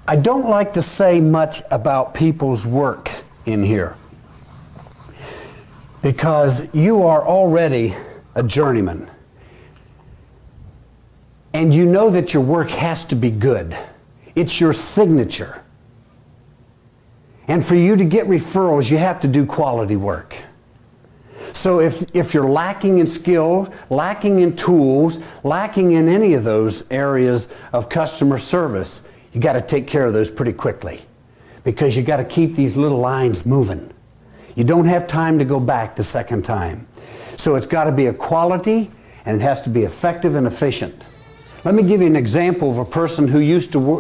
I don't like to say much about people's work in here because you are already a journeyman. And you know that your work has to be good. It's your signature. And for you to get referrals, you have to do quality work. So if you're lacking in skill, lacking in tools, lacking in any of those areas of customer service, you got to take care of those pretty quickly because you got to keep these little lines moving. You don't have time to go back the second time. So it's got to be a quality and it has to be effective and efficient. Let me give you an example of a person who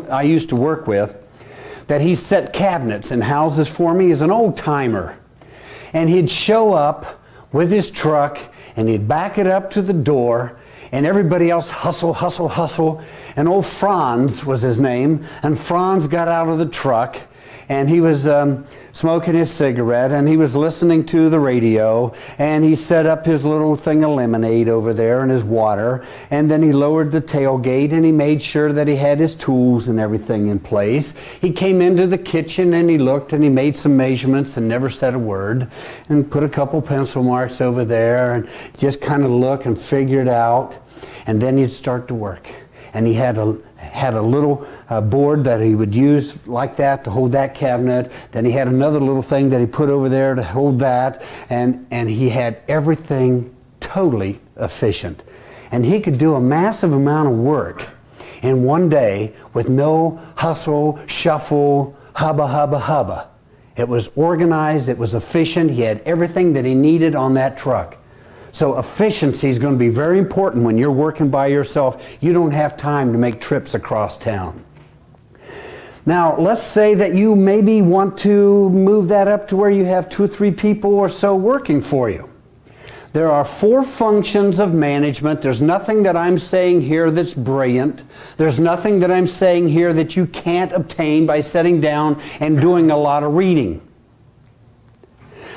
I used to work with, that he set cabinets in houses for me. He's an old timer. And he'd show up with his truck and he'd back it up to the door and everybody else hustle, hustle, hustle. And old Franz was his name. And Franz got out of the truck and he was smoking his cigarette and he was listening to the radio and he set up his little thing of lemonade over there and his water, and then he lowered the tailgate and he made sure that he had his tools and everything in place. He came into the kitchen and he looked and he made some measurements and never said a word and put a couple pencil marks over there and just kind of look and figure it out, and then he'd start to work. And he had a little board that he would use like that to hold that cabinet. Then he had another little thing that he put over there to hold that. And he had everything totally efficient. And he could do a massive amount of work in one day with no hustle, shuffle, hubba, hubba, hubba. It was organized, it was efficient. He had everything that he needed on that truck. So efficiency is going to be very important when you're working by yourself. You don't have time to make trips across town. Now, let's say that you maybe want to move that up to where you have 2 or 3 people or so working for you. There are 4 functions of management. There's nothing that I'm saying here that's brilliant. There's nothing that I'm saying here that you can't obtain by sitting down and doing a lot of reading.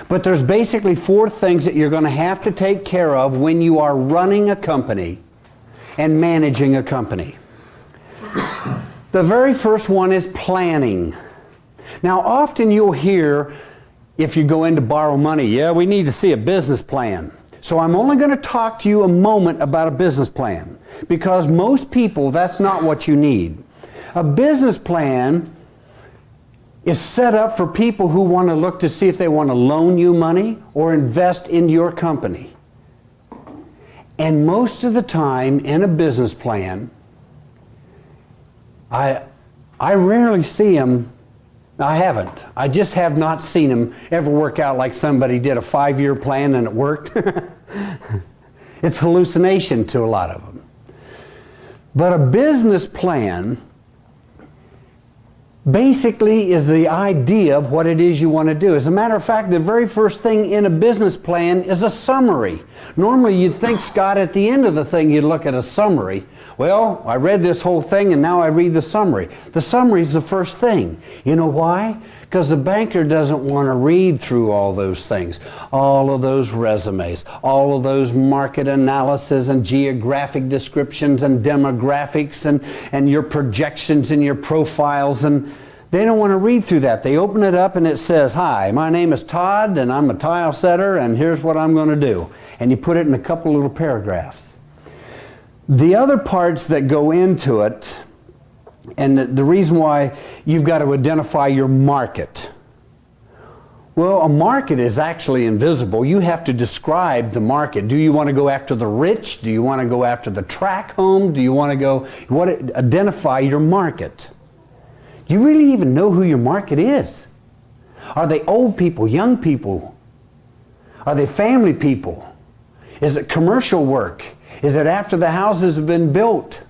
But there's basically 4 things that you're going to have to take care of when you are running a company and managing a company. The very first one is planning. Now, often you'll hear, if you go in to borrow money, yeah, we need to see a business plan. So I'm only going to talk to you a moment about a business plan, because most people, that's not what you need. A business plan is set up for people who want to look to see if they want to loan you money or invest in your company. And most of the time in a business plan, I rarely see them. I haven't. I just have not seen them ever work out like somebody did a 5-year plan and it worked. It's hallucination to a lot of them. But a business plan basically is the idea of what it is you want to do. As a matter of fact, the very first thing in a business plan is a summary. Normally you'd think, Scott, at the end of the thing you'd look at a summary. Well, I read this whole thing and now I read the summary. The summary is the first thing. You know why? Because the banker doesn't want to read through all those things, all of those resumes, all of those market analysis and geographic descriptions and demographics and your projections and your profiles, and they don't want to read through that. They open it up and it says, "Hi, my name is Todd and I'm a tile setter and here's what I'm going to do." And you put it in a couple little paragraphs. The other parts that go into it, and the reason why you've got to identify your market. Well, a market is actually invisible. You have to describe the market. Do you want to go after the rich? Do you want to go after the tract home? Do you want to identify your market? Do you really even know who your market is? Are they old people, young people? Are they family people? Is it commercial work? Is it after the houses have been built?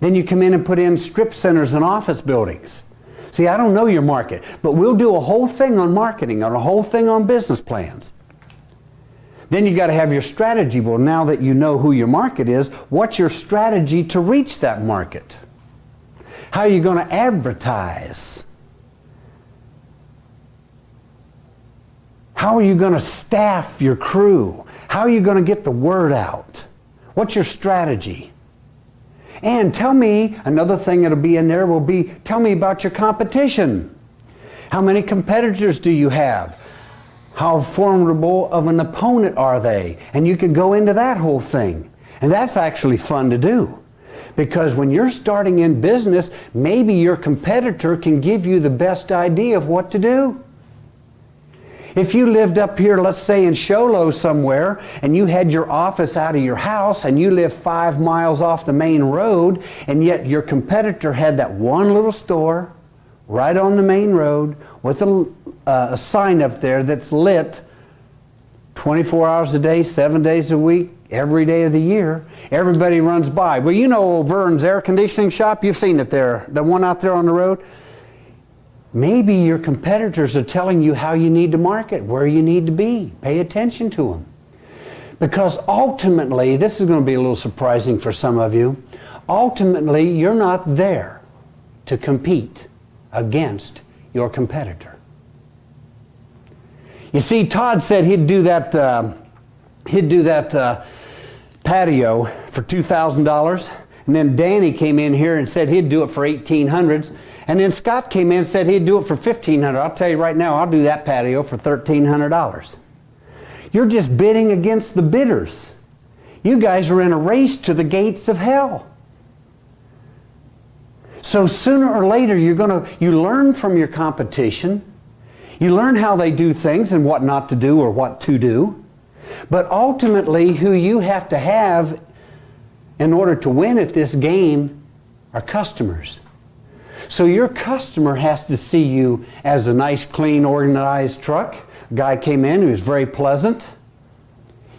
Then you come in and put in strip centers and office buildings. See, I don't know your market, but we'll do a whole thing on marketing, and a whole thing on business plans. Then you got to have your strategy. Well, now that you know who your market is, what's your strategy to reach that market? How are you going to advertise? How are you going to staff your crew? How are you going to get the word out? What's your strategy? And tell me, another thing that'll be in there will be, tell me about your competition. How many competitors do you have? How formidable of an opponent are they? And you can go into that whole thing. And that's actually fun to do. Because when you're starting in business, maybe your competitor can give you the best idea of what to do. If you lived up here, let's say in Show Low somewhere, and you had your office out of your house and you live 5 miles off the main road, and yet your competitor had that one little store right on the main road with a sign up there that's lit 24 hours a day, 7 days a week, every day of the year. Everybody runs by. Well, you know Vern's air conditioning shop? You've seen it there, the one out there on the road. Maybe your competitors are telling you how you need to market, where you need to be. Pay attention to them. Because ultimately, this is going to be a little surprising for some of you, ultimately you're not there to compete against your competitor. You see, Todd said he'd do that patio for $2,000, and then Danny came in here and said he'd do it for $1,800. And then Scott came in and said he'd do it for $1,500. I'll tell you right now, I'll do that patio for $1,300. You're just bidding against the bidders. You guys are in a race to the gates of hell. So sooner or later, you learn from your competition. You learn how they do things and what not to do or what to do. But ultimately, who you have to have in order to win at this game are customers. So your customer has to see you as a nice, clean, organized truck. A guy came in who was very pleasant.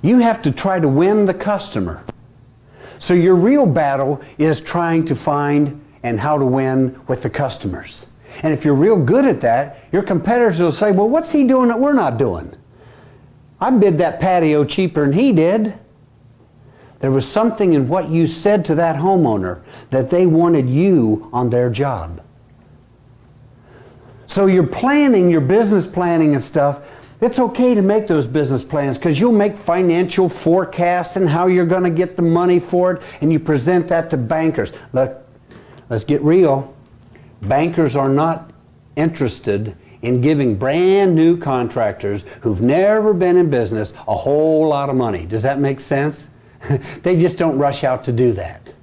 You have to try to win the customer. So your real battle is trying to find and how to win with the customers. And if you're real good at that, your competitors will say, well, what's he doing that we're not doing? I bid that patio cheaper than he did. There was something in what you said to that homeowner that they wanted you on their job. So you're planning, your business planning and stuff, it's okay to make those business plans because you'll make financial forecasts and how you're going to get the money for it, and you present that to bankers. Look, let's get real. Bankers are not interested in giving brand new contractors who've never been in business a whole lot of money. Does that make sense? They just don't rush out to do that.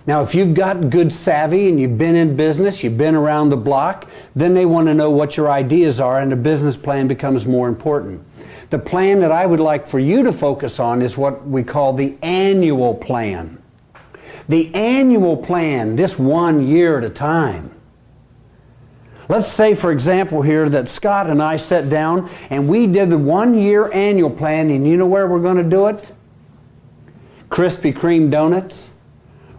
Now, if you've got good savvy and you've been in business, you've been around the block, then they want to know what your ideas are, and the business plan becomes more important. The plan that I would like for you to focus on is what we call the annual plan. The annual plan, this 1 year at a time. Let's say, for example, here that Scott and I sat down and we did the 1 year annual plan, and you know where we're going to do it? Krispy Kreme donuts.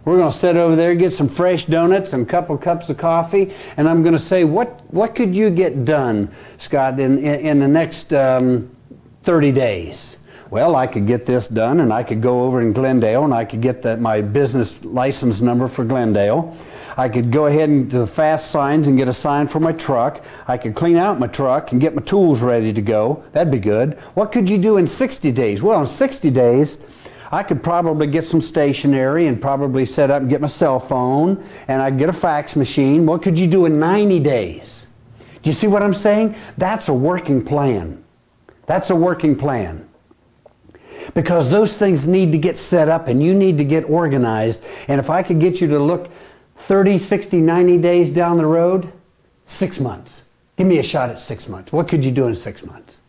We're going to sit over there, get some fresh donuts and a couple cups of coffee, and I'm going to say, what could you get done, Scott, in the next 30 days? Well, I could get this done, and I could go over in Glendale, and I could get my business license number for Glendale. I could go ahead and do the fast signs and get a sign for my truck. I could clean out my truck and get my tools ready to go. That'd be good. What could you do in 60 days? Well, in 60 days, I could probably get some stationery and probably set up and get my cell phone, and I'd get a fax machine. What could you do in 90 days? Do you see what I'm saying? That's a working plan. That's a working plan. Because those things need to get set up and you need to get organized. And if I could get you to look 30, 60, 90 days down the road, 6 months. Give me a shot at 6 months. What could you do in 6 months?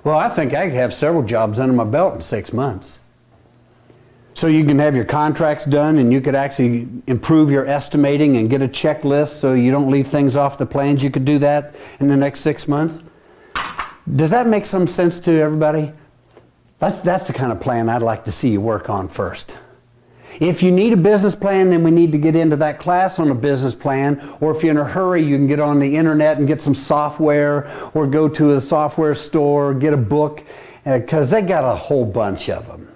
Well, I think I could have several jobs under my belt in 6 months. So you can have your contracts done, and you could actually improve your estimating and get a checklist so you don't leave things off the plans. You could do that in the next 6 months. Does that make some sense to everybody? That's the kind of plan I'd like to see you work on first. If you need a business plan, then we need to get into that class on a business plan. Or if you're in a hurry, you can get on the internet and get some software, or go to a software store, get a book, because they got a whole bunch of them.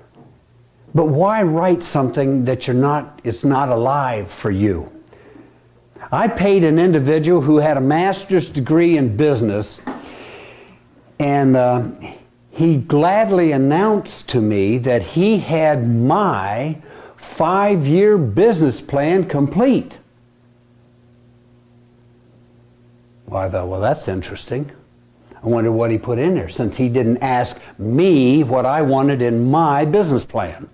But why write something that it's not alive for you? I paid an individual who had a master's degree in business, and he gladly announced to me that he had my 5-year business plan complete. Well, I thought, well, that's interesting. I wonder what he put in there, since he didn't ask me what I wanted in my business plan.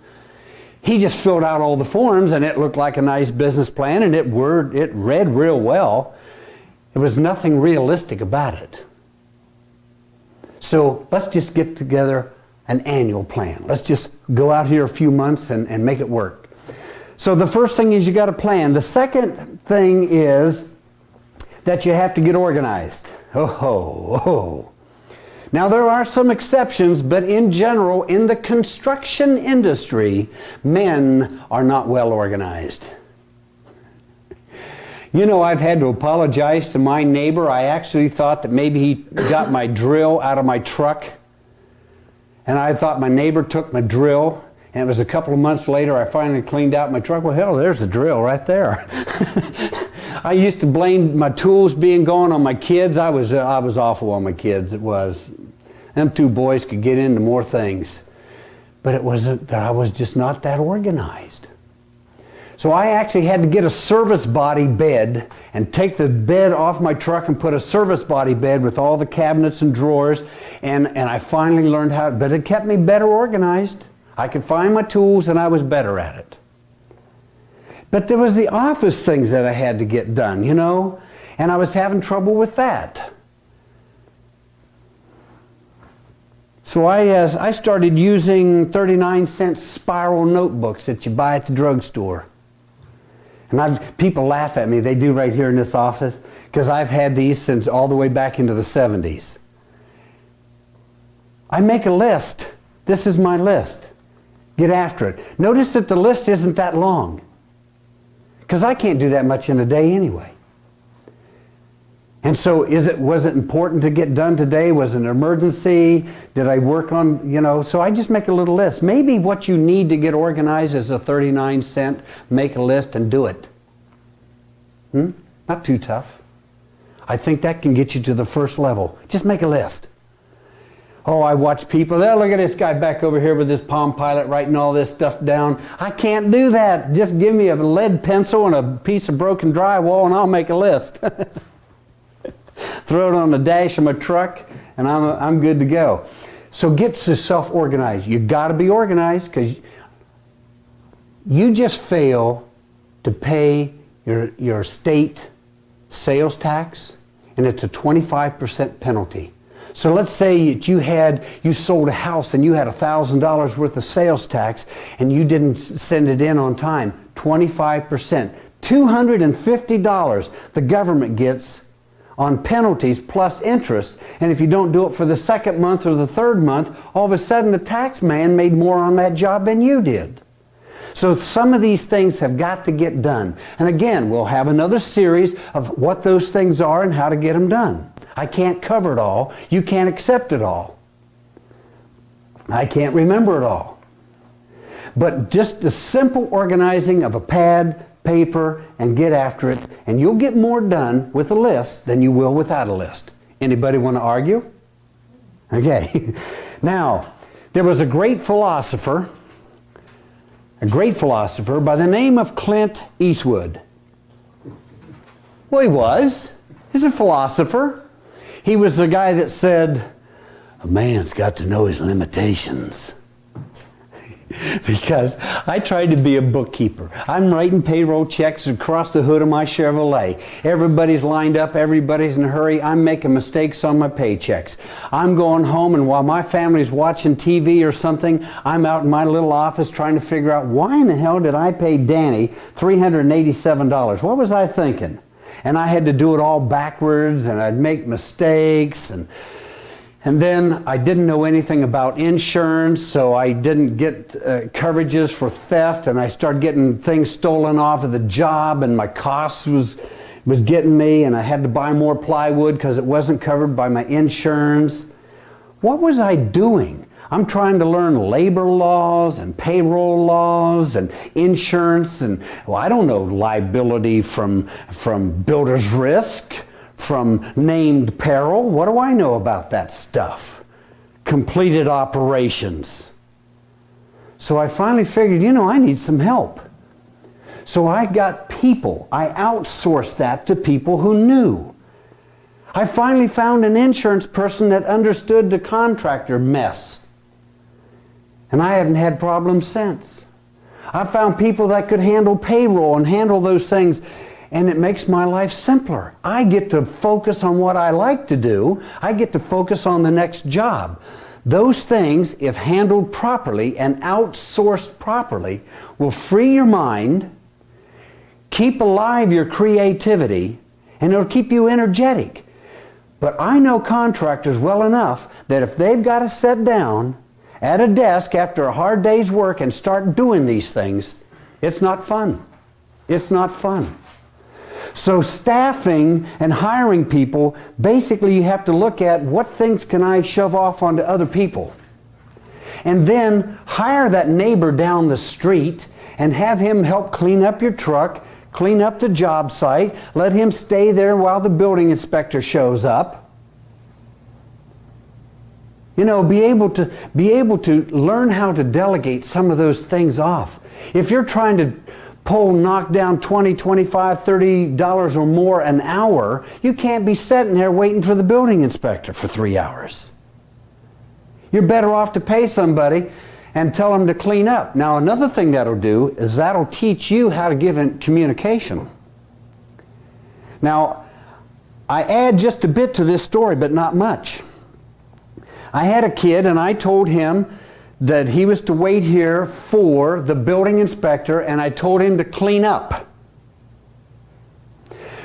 He just filled out all the forms, and it looked like a nice business plan, and it read real well. There was nothing realistic about it. So let's just get together an annual plan. Let's just go out here a few months and make it work. So the first thing is you got a plan. The second thing is that you have to get organized. Oh. Now there are some exceptions, but in general, in the construction industry, men are not well organized. You know, I've had to apologize to my neighbor. I actually thought that maybe he got my drill out of my truck. And I thought my neighbor took my drill. And it was a couple of months later I finally cleaned out my truck. Well, hell, there's the drill right there. I used to blame my tools being gone on my kids. I was awful on my kids. It was. Them two boys could get into more things. But it wasn't that I was just not that organized. So I actually had to get a service body bed and take the bed off my truck and put a service body bed with all the cabinets and drawers. And I finally learned how, but it kept me better organized. I could find my tools and I was better at it. But there was the office things that I had to get done, you know, and I was having trouble with that. So I started using 39-cent spiral notebooks that you buy at the drugstore. And people laugh at me, they do right here in this office, because I've had these since all the way back into the 70s. I make a list. This is my list. Get after it. Notice that the list isn't that long, because I can't do that much in a day anyway. And so was it important to get done today? Was it an emergency? Did I work on, you know, so I just make a little list. Maybe what you need to get organized is a 39-cent, make a list and do it. Not too tough. I think that can get you to the first level. Just make a list. Oh, I watch people, oh, look at this guy back over here with this Palm Pilot writing all this stuff down. I can't do that. Just give me a lead pencil and a piece of broken drywall and I'll make a list. Throw it on the dash of my truck and I'm good to go. So get yourself organized. You got to be organized, because you just fail to pay your state sales tax, and it's a 25% penalty. So let's say that you sold a house and you had $1,000 worth of sales tax and you didn't send it in on time. 25%. $250 the government gets on penalties plus interest. And if you don't do it for the second month or the third month, all of a sudden the tax man made more on that job than you did. So some of these things have got to get done. And again, we'll have another series of what those things are and how to get them done. I can't cover it all. You can't accept it all. I can't remember it all. But just the simple organizing of a pad, paper, and get after it, and you'll get more done with a list than you will without a list. Anybody want to argue? Okay. Now, there was a great philosopher by the name of Clint Eastwood. Well, he was. He's a philosopher. He was the guy that said, a man's got to know his limitations. Because I tried to be a bookkeeper. I'm writing payroll checks across the hood of my Chevrolet. Everybody's lined up, everybody's in a hurry. I'm making mistakes on my paychecks. I'm going home, and while my family's watching TV or something, I'm out in my little office trying to figure out, why in the hell did I pay Danny $387? What was I thinking? And I had to do it all backwards, and I'd make mistakes, and then I didn't know anything about insurance, so I didn't get coverages for theft, and I started getting things stolen off of the job, and my costs was getting me, and I had to buy more plywood because it wasn't covered by my insurance. What was I doing? I'm trying to learn labor laws and payroll laws and insurance and, well, I don't know, liability from builder's risk, from named peril. What do I know about that stuff? Completed operations. So I finally figured, I need some help. So I got people. I outsourced that to people who knew. I finally found an insurance person that understood the contractor mess. And I haven't had problems since. I found people that could handle payroll and handle those things, and it makes my life simpler. I get to focus on what I like to do. I get to focus on the next job. Those things, if handled properly and outsourced properly, will free your mind, keep alive your creativity, and it'll keep you energetic. But I know contractors well enough that if they've got to sit down at a desk after a hard day's work and start doing these things, it's not fun. It's not fun. So staffing and hiring people, basically you have to look at what things can I shove off onto other people. And then hire that neighbor down the street and have him help clean up your truck, clean up the job site, let him stay there while the building inspector shows up. You know, be able to learn how to delegate some of those things off. If you're trying to knock down $20, $25, $30 or more an hour, you can't be sitting there waiting for the building inspector for 3 hours. You're better off to pay somebody and tell them to clean up. Now, another thing that'll do is that'll teach you how to give in communication. Now, I add just a bit to this story, but not much. I had a kid and I told him that he was to wait here for the building inspector, and I told him to clean up.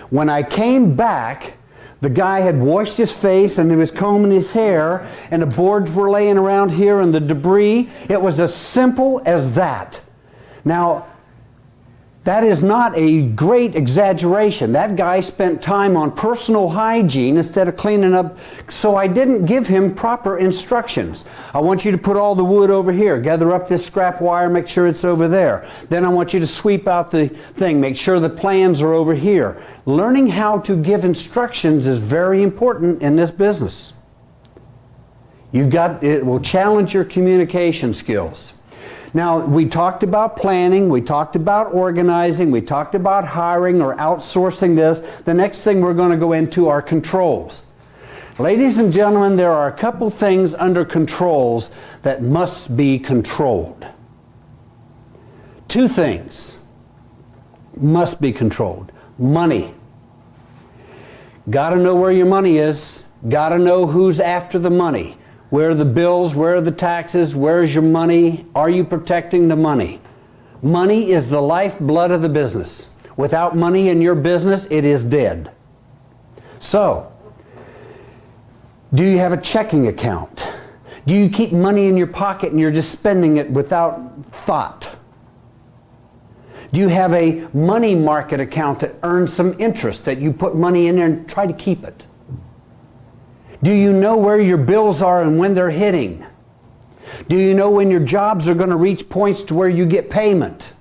When I came back, the guy had washed his face and he was combing his hair, and the boards were laying around here and the debris. It was as simple as that. Now, that is not a great exaggeration. That guy spent time on personal hygiene instead of cleaning up, so I didn't give him proper instructions. I want you to put all the wood over here, gather up this scrap wire, make sure it's over there. Then I want you to sweep out the thing, make sure the plans are over here. Learning how to give instructions is very important in this business. It will challenge your communication skills. Now, we talked about planning, we talked about organizing, we talked about hiring or outsourcing this. The next thing we're going to go into are controls. Ladies and gentlemen, there are a couple things under controls that must be controlled. Two things must be controlled. Money. Got to know where your money is. Got to know who's after the money. Where are the bills? Where are the taxes? Where's your money? Are you protecting the money? Money is the lifeblood of the business. Without money in your business, it is dead. So, do you have a checking account? Do you keep money in your pocket and you're just spending it without thought? Do you have a money market account that earns some interest, that you put money in there and try to keep it? Do you know where your bills are and when they're hitting? Do you know when your jobs are going to reach points to where you get payment?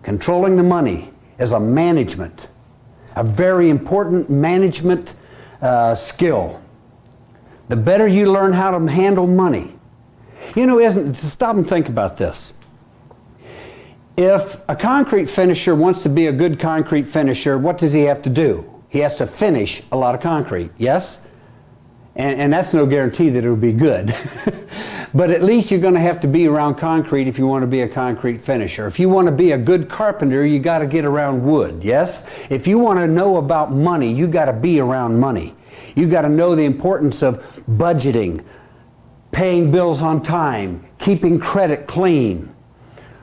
Controlling the money is a very important management skill. The better you learn how to handle money. You know, stop and think about this. If a concrete finisher wants to be a good concrete finisher, what does he have to do? He has to finish a lot of concrete, yes? And that's no guarantee that it'll be good. But at least you're going to have to be around concrete if you want to be a concrete finisher. If you want to be a good carpenter, you got to get around wood, yes? If you want to know about money, you got to be around money. You got to know the importance of budgeting, paying bills on time, keeping credit clean,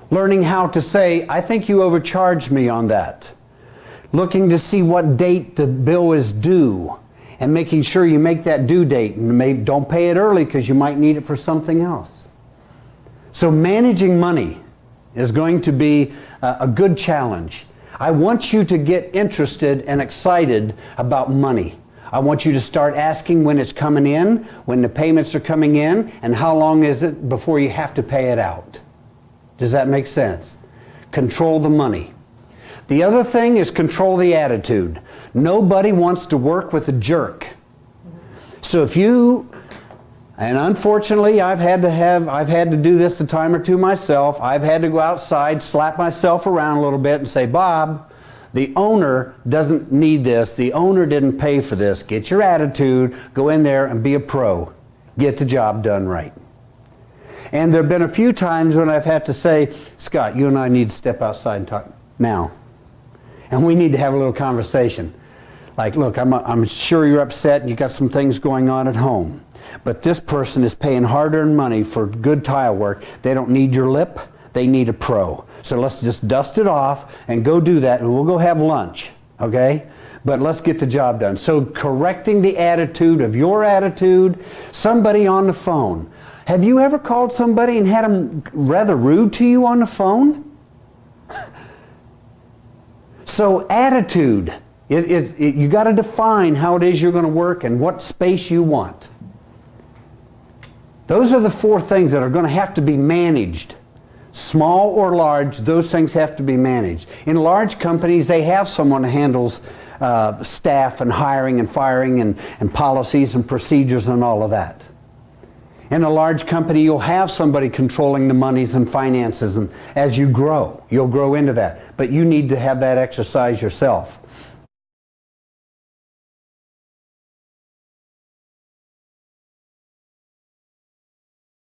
learning how to say, I think you overcharged me on that. Looking to see what date the bill is due, and making sure you make that due date, and maybe don't pay it early because you might need it for something else. So managing money is going to be a good challenge. I want you to get interested and excited about money. I want you to start asking when it's coming in, when the payments are coming in, and how long is it before you have to pay it out. Does that make sense? Control the money. The other thing is control the attitude. Nobody wants to work with a jerk. So if you And unfortunately, I've had to do this a time or two myself. I've had to go outside, slap myself around a little bit and say, Bob, the owner doesn't need this. The owner didn't pay for this. Get your attitude, go in there and be a pro. Get the job done right. And there have been a few times when I've had to say, Scott, you and I need to step outside and talk now. And we need to have a little conversation. Like, look, I'm sure you're upset and you got some things going on at home. But this person is paying hard-earned money for good tile work. They don't need your lip. They need a pro. So let's just dust it off and go do that, and we'll go have lunch, okay? But let's get the job done. So correcting the attitude of your attitude, somebody on the phone. Have you ever called somebody and had them rather rude to you on the phone? So attitude, you got to define how it is you're going to work and what space you want. Those are the 4 things that are going to have to be managed. Small or large, those things have to be managed. In large companies, they have someone who handles staff and hiring and firing and policies and procedures and all of that. In a large company, you'll have somebody controlling the monies and finances, and as you grow, you'll grow into that. But you need to have that exercise yourself.